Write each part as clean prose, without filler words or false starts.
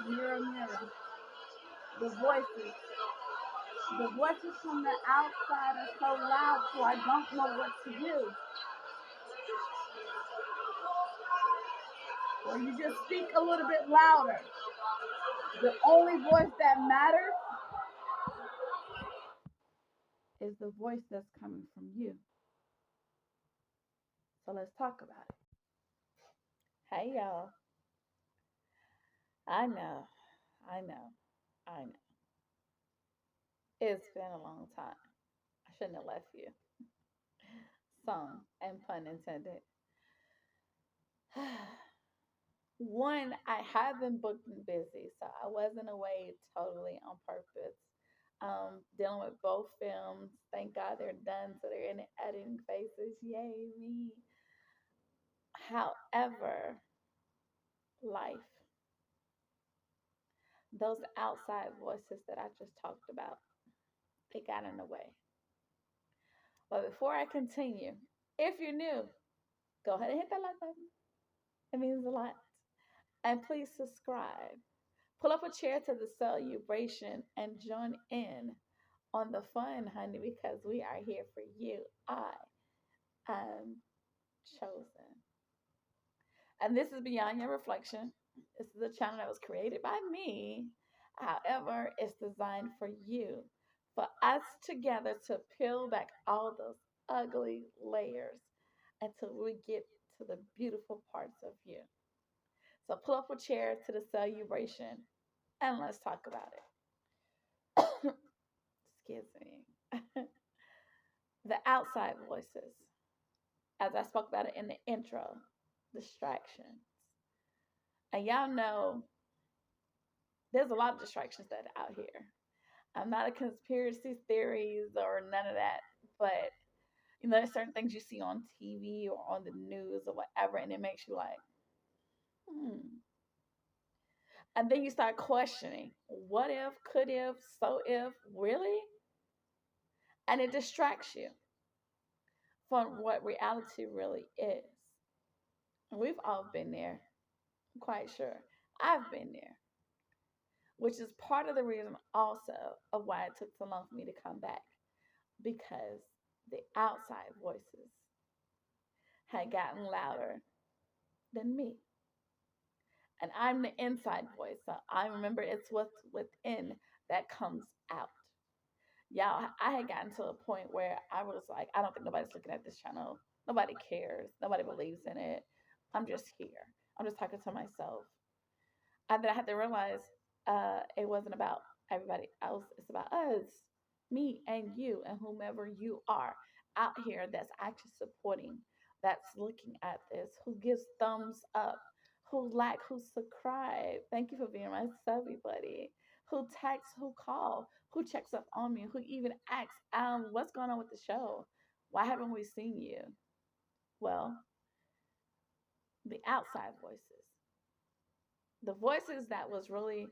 Mirror, mirror. The voices. The voices from the outside are so loud, so I don't know what to do. Or you just speak a little bit louder. The only voice that matters is the voice that's coming from you. So let's talk about it. Hey, y'all. I know, I know, I know. It's been a long time. I shouldn't have left you. Song and pun intended. One, I have been booked and busy, so I wasn't away totally on purpose. Dealing with both films. Thank God they're done, so they're in the editing phases. Yay, me. However, life, those outside voices that I just talked about, they got in the way. But before I continue, if you're new, go ahead and hit that like button. It means a lot. And please subscribe. Pull up a chair to the celebration and join in on the fun, honey, because we are here for you. I am chosen. And this is Beyond Your Reflection. This is a channel that was created by me. However, it's designed for you, for us together to peel back all those ugly layers until we get to the beautiful parts of you. So pull up a chair to the celebration and let's talk about it. Excuse me. The outside voices, as I spoke about it in the intro, distractions. And y'all know there's a lot of distractions that are out here. I'm not a conspiracy theories or none of that, but there's certain things you see on TV or on the news or whatever, and it makes you like, hmm. And then you start questioning, what if, could if, so if, really? And it distracts you from what reality really is. And we've all been there, I'm quite sure. I've been there, which is part of the reason also of why it took so long for me to come back, because the outside voices had gotten louder than me. And I'm the inside voice. So I remember it's what's within that comes out. Y'all, I had gotten to a point where I was like, I don't think nobody's looking at this channel. Nobody cares. Nobody believes in it. I'm just here. I'm just talking to myself. And then I had to realize it wasn't about everybody else. It's about us, me and you, and whomever you are out here that's actually supporting, that's looking at this, who gives thumbs up, who like, who subscribe. Thank you for being my subby buddy. Who texts, who call, who checks up on me, who even asks, what's going on with the show? Why haven't we seen you? Well, the outside voices, the voices that was really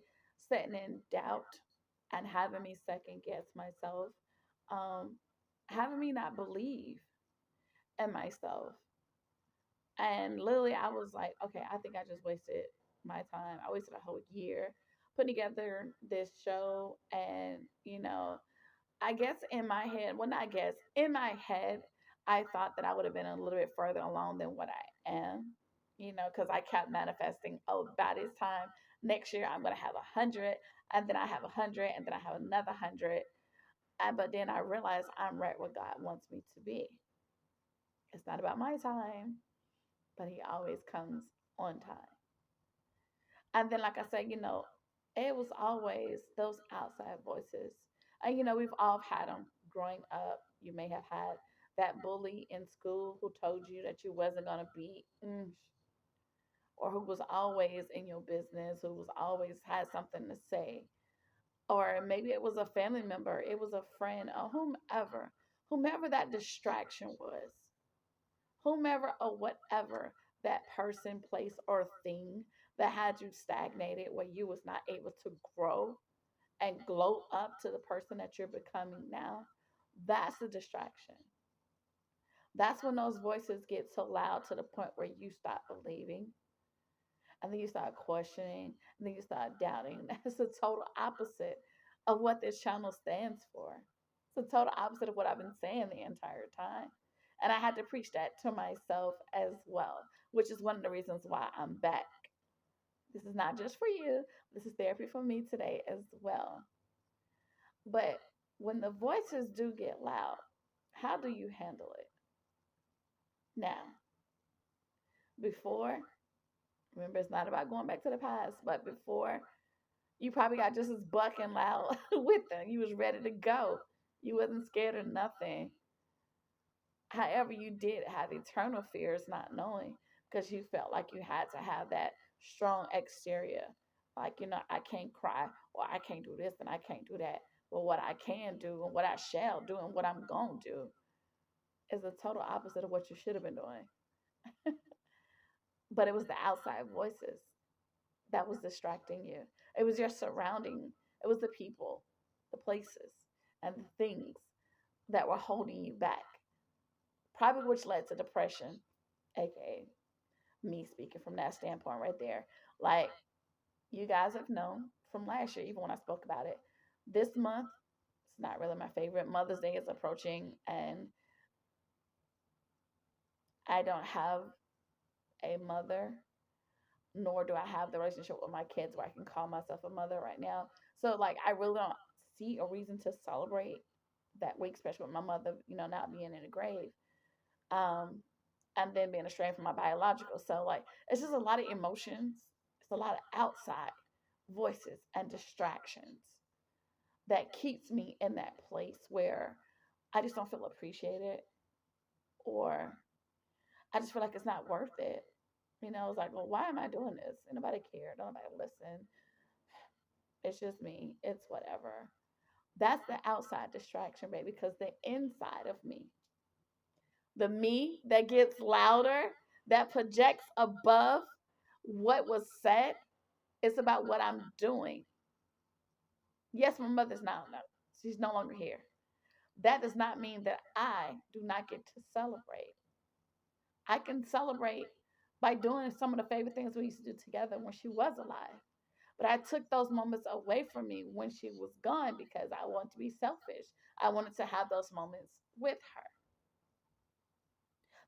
setting in doubt and having me second guess myself, um, having me not believe in myself. And literally, I was like, okay, I think I just wasted my time. I wasted a whole year putting together this show. And, I guess in my head, well, not guess, in my head, I thought that I would have been a little bit further along than what I am, because I kept manifesting, oh, by this time next year, I'm going to have 100, and then I have 100, and then I have another 100. But then I realized I'm right where God wants me to be. It's not about my time, but He always comes on time. And then, like I said, it was always those outside voices. And, we've all had them growing up. You may have had that bully in school who told you that you wasn't going to be, or who was always in your business, who was always had something to say. Or maybe it was a family member, it was a friend, or whomever that distraction was, whomever or whatever that person, place, or thing that had you stagnated where you was not able to grow and glow up to the person that you're becoming now, that's the distraction. That's when those voices get so loud to the point where you stop believing. And then you start questioning, and then you start doubting. That's the total opposite of what this channel stands for. It's the total opposite of what I've been saying the entire time. And I had to preach that to myself as well, which is one of the reasons why I'm back. This is not just for you, this is therapy for me today as well. But when the voices do get loud, how do you handle it? Now, before, remember, it's not about going back to the past, but before, you probably got just as bucking loud with them. You was ready to go. You wasn't scared of nothing. However, you did have eternal fears, not knowing, because you felt like you had to have that strong exterior. Like, I can't cry, or I can't do this, and I can't do that. But what I can do, and what I shall do, and what I'm going to do is the total opposite of what you should have been doing. But it was the outside voices that was distracting you. It was your surrounding, it was the people, the places, and the things that were holding you back, probably which led to depression, aka me speaking from that standpoint right there. Like, you guys have known from last year, even when I spoke about it. This month, it's not really my favorite. Mother's Day is approaching, and I don't have a mother, nor do I have the relationship with my kids where I can call myself a mother right now. So, like, I really don't see a reason to celebrate that week, especially with my mother, not being in the grave. Um, and then being estranged from my biological. So, like, it's just a lot of emotions. It's a lot of outside voices and distractions that keeps me in that place where I just don't feel appreciated, or I just feel like it's not worth it. It's like, well, why am I doing this? And nobody care. Nobody listen. It's just me. It's whatever. That's the outside distraction, baby, because the inside of me, the me that gets louder, that projects above what was said, it's about what I'm doing. Yes, my mother's now, no, she's no longer here. That does not mean that I do not get to celebrate. I can celebrate by doing some of the favorite things we used to do together when she was alive. But I took those moments away from me when she was gone because I wanted to be selfish. I wanted to have those moments with her.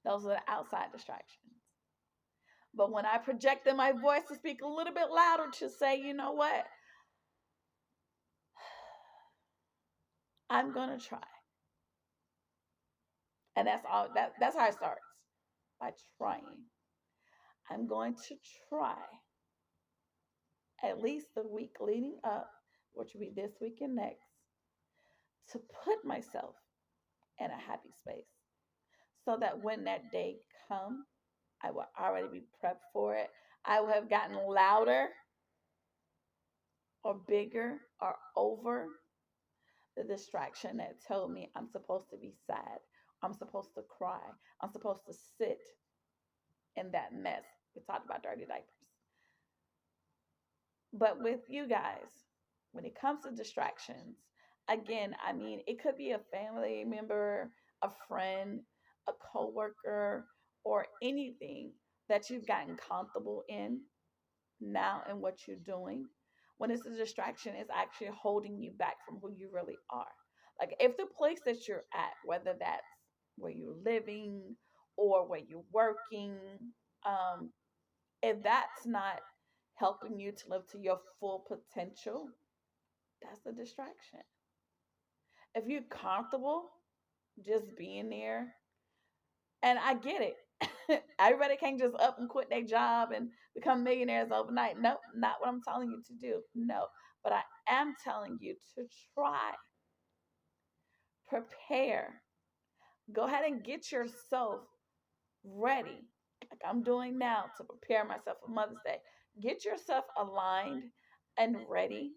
Those are the outside distractions. But when I projected my voice to speak a little bit louder to say, you know what? I'm gonna try. And that's all that's how it starts. By trying. I'm going to try at least the week leading up, which will be this week and next, to put myself in a happy space so that when that day comes, I will already be prepped for it. I will have gotten louder or bigger or over the distraction that told me I'm supposed to be sad. I'm supposed to cry. I'm supposed to sit in that mess. We talked about dirty diapers. But with you guys, when it comes to distractions, again, I mean, it could be a family member, a friend, a coworker, or anything that you've gotten comfortable in now in what you're doing. When it's a distraction, it's actually holding you back from who you really are. Like, if the place that you're at, whether that's where you're living or where you're working, um, if that's not helping you to live to your full potential, that's a distraction. If you're comfortable just being there, and I get it, everybody can't just up and quit their job and become millionaires overnight. No, not what I'm telling you to do. No, but I am telling you to try, prepare, go ahead and get yourself ready, like I'm doing now to prepare myself for Mother's Day. Get yourself aligned and ready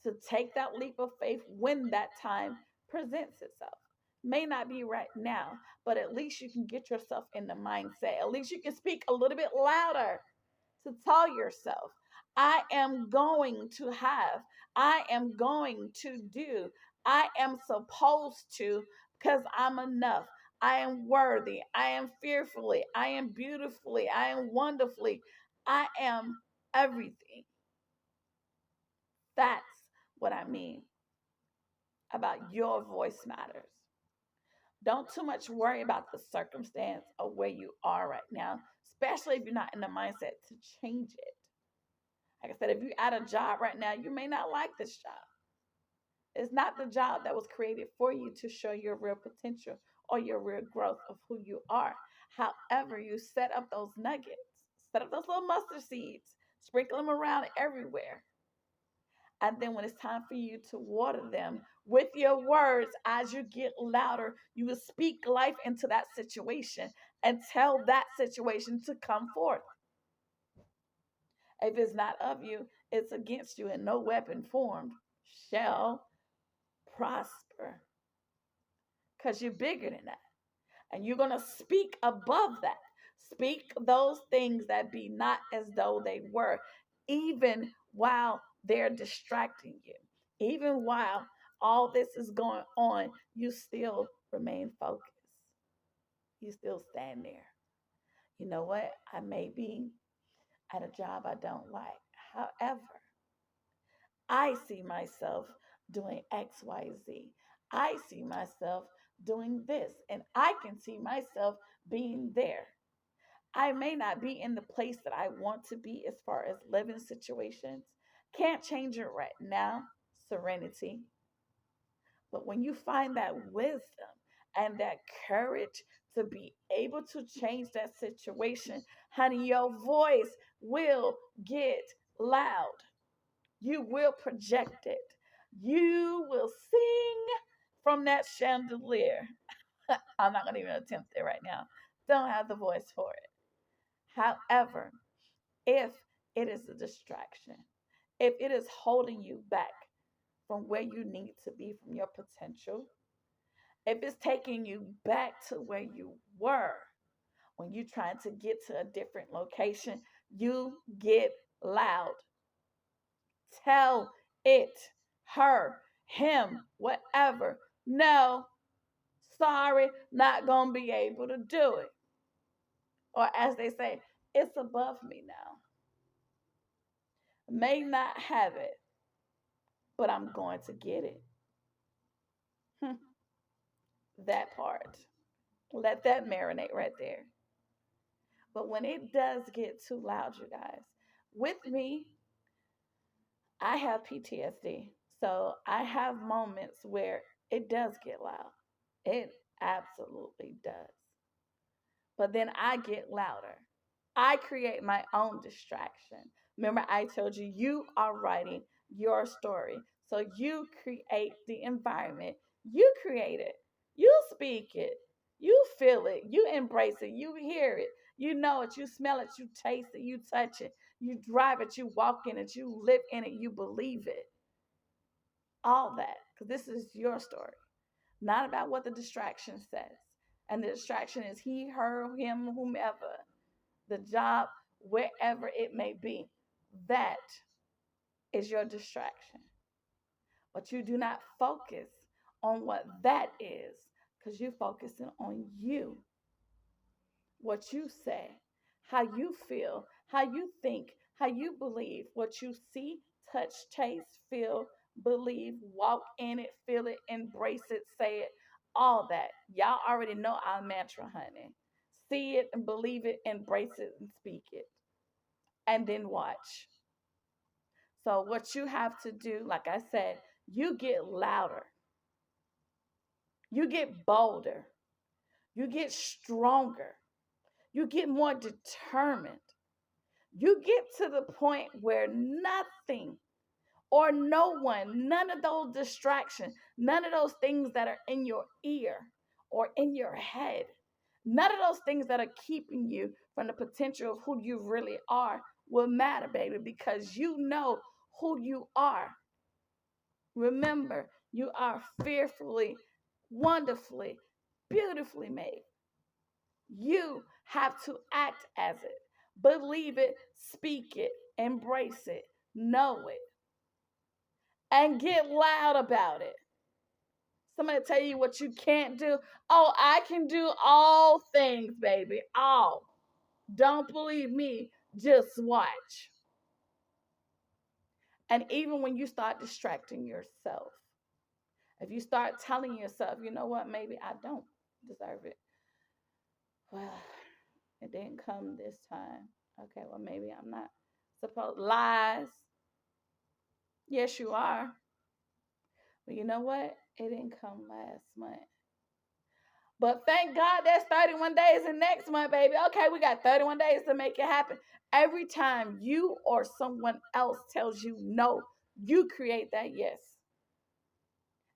to take that leap of faith when that time presents itself. May not be right now, but at least you can get yourself in the mindset. At least you can speak a little bit louder to tell yourself, I am going to have, I am going to do, I am supposed to, because I'm enough. I am worthy. I am fearfully. I am beautifully. I am wonderfully. I am everything. That's what I mean about your voice matters. Don't too much worry about the circumstance of where you are right now, especially if you're not in the mindset to change it. Like I said, if you're at a job right now, you may not like this job. It's not the job that was created for you to show your real potential or your real growth of who you are. However, you set up those nuggets, set up those little mustard seeds, sprinkle them around everywhere. And then when it's time for you to water them with your words, as you get louder, you will speak life into that situation and tell that situation to come forth. If it's not of you, it's against you, and no weapon formed shall prosper. Because you're bigger than that. And you're going to speak above that. Speak those things that be not as though they were, even while they're distracting you. Even while all this is going on, you still remain focused. You still stand there. You know what? I may be at a job I don't like. However, I see myself doing X, Y, Z. I see myself doing this, and I can see myself being there. I may not be in the place that I want to be as far as living situations. Can't change it right now, serenity. But when you find that wisdom and that courage to be able to change that situation, honey, your voice will get loud. You will project it. You will sing from that chandelier. I'm not going to even attempt it right now. Don't have the voice for it. However, if it is a distraction, if it is holding you back from where you need to be from your potential, if it's taking you back to where you were when you're trying to get to a different location, you get loud. Tell it, her, him, whatever. No, sorry, not going to be able to do it. Or as they say, it's above me now. May not have it, but I'm going to get it. That part. Let that marinate right there. But when it does get too loud, you guys, with me, I have PTSD. So I have moments where it does get loud. It absolutely does. But then I get louder. I create my own distraction. Remember, I told you, you are writing your story. So you create the environment. You create it. You speak it. You feel it. You embrace it. You hear it. You know it. You smell it. You taste it. You touch it. You drive it. You walk in it. You live in it. You believe it. All that. Because this is your story, not about what the distraction says. And the distraction is he, her, him, whomever, the job, wherever it may be. That is your distraction. But you do not focus on what that is because you're focusing on you, what you say, how you feel, how you think, how you believe, what you see, touch, taste, feel, believe, walk in it, feel it, embrace it, say it, all that. Y'all already know our mantra, honey. See it and believe it, embrace it and speak it. And then watch. So, what you have to do, like I said, you get louder, you get bolder, you get stronger, you get more determined. You get to the point where nothing or no one, none of those distractions, none of those things that are in your ear or in your head, none of those things that are keeping you from the potential of who you really are will matter, baby, because you know who you are. Remember, you are fearfully, wonderfully, beautifully made. You have to act as it, believe it, speak it, embrace it, know it, and get loud about it. Somebody tell you what you can't do. Oh, I can do all things, baby. All. Don't believe me. Just watch. And even when you start distracting yourself, if you start telling yourself, you know what, maybe I don't deserve it. Well, it didn't come this time. Okay, well, maybe I'm not supposed. Lies. Yes, you are. But you know what? It didn't come last month. But thank God that's 31 days in next month, baby. Okay, we got 31 days to make it happen. Every time you or someone else tells you no, you create that yes.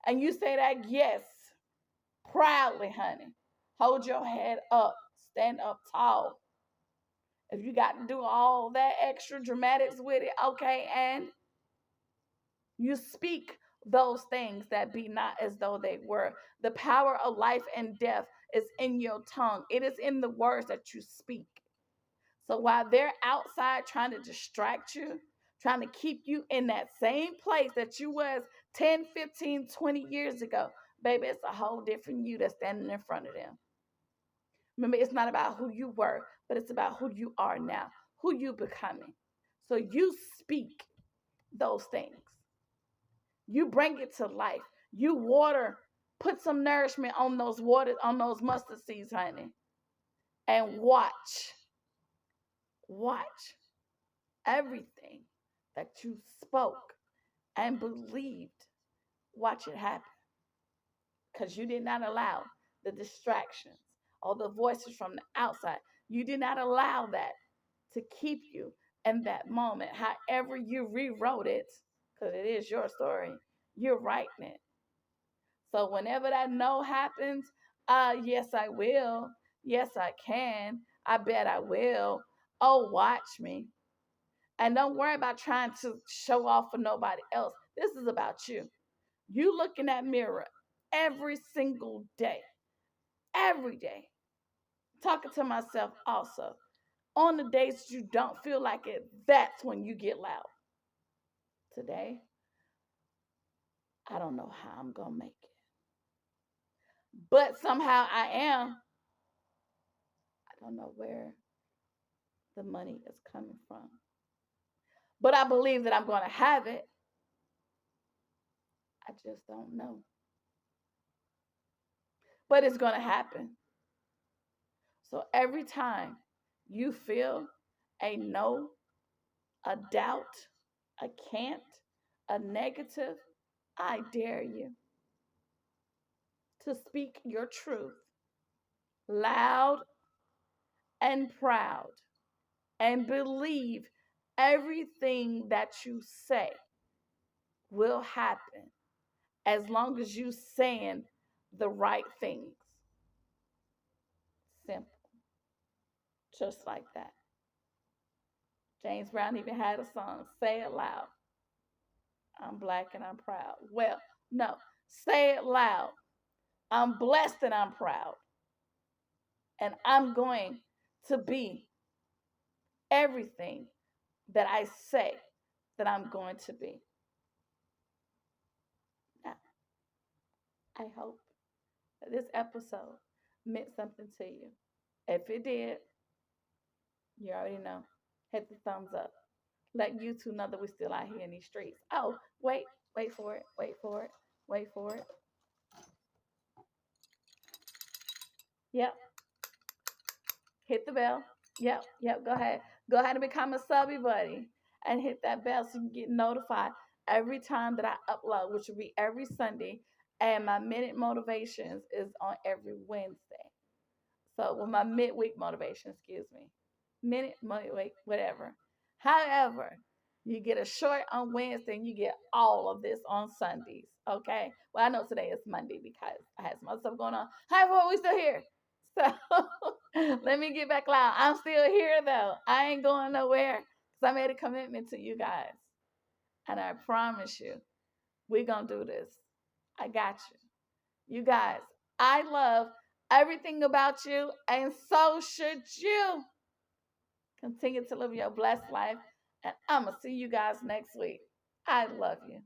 And you say that yes proudly, honey. Hold your head up. Stand up tall. If you got to do all that extra dramatics with it, okay, and you speak those things that be not as though they were. The power of life and death is in your tongue. It is in the words that you speak. So while they're outside trying to distract you, trying to keep you in that same place that you was 10, 15, 20 years ago, baby, it's a whole different you that's standing in front of them. Remember, it's not about who you were, but it's about who you are now, who you becoming. So you speak those things. You bring it to life. You water, put some nourishment on those mustard seeds, honey. And watch everything that you spoke and believed. Watch it happen. Because you did not allow the distractions or the voices from the outside. You did not allow that to keep you in that moment. However you rewrote it, because it is your story, you're writing it. So whenever that no happens, yes, I will. Yes, I can. I bet I will. Oh, watch me. And don't worry about trying to show off for nobody else. This is about you. You look in that mirror every single day, every day. Talking to myself also. On the days you don't feel like it, that's when you get loud. Today, I don't know how I'm going to make it. But somehow I am. I don't know where the money is coming from. But I believe that I'm going to have it. I just don't know. But it's going to happen. So every time you feel a no, a doubt, a can't, a negative, I dare you to speak your truth loud and proud and believe everything that you say will happen as long as you saying the right things. Simple. Just like that. James Brown even had a song, Say It Loud. I'm black and I'm proud. Well, no, say it loud. I'm blessed and I'm proud. And I'm going to be everything that I say that I'm going to be. Now, I hope that this episode meant something to you. If it did, you already know. Hit the thumbs up. Let YouTube know that we're still out here in these streets. Oh, wait for it, wait for it, wait for it. Yep. Hit the bell. Yep. Go ahead. Go ahead and become a subby buddy and hit that bell so you can get notified every time that I upload, which will be every Sunday. And my minute motivations is on every Wednesday. So, well, my midweek motivation, excuse me. Minute, wait, whatever. However, you get a short on Wednesday and you get all of this on Sundays. Okay. Well, I know today is Monday because I had some other stuff going on. However, we still here. So let me get back loud. I'm still here though. I ain't going nowhere because I made a commitment to you guys. And I promise you, we're going to do this. I got you. You guys, I love everything about you, and so should you. Continue to live your blessed life, and I'm going to see you guys next week. I love you.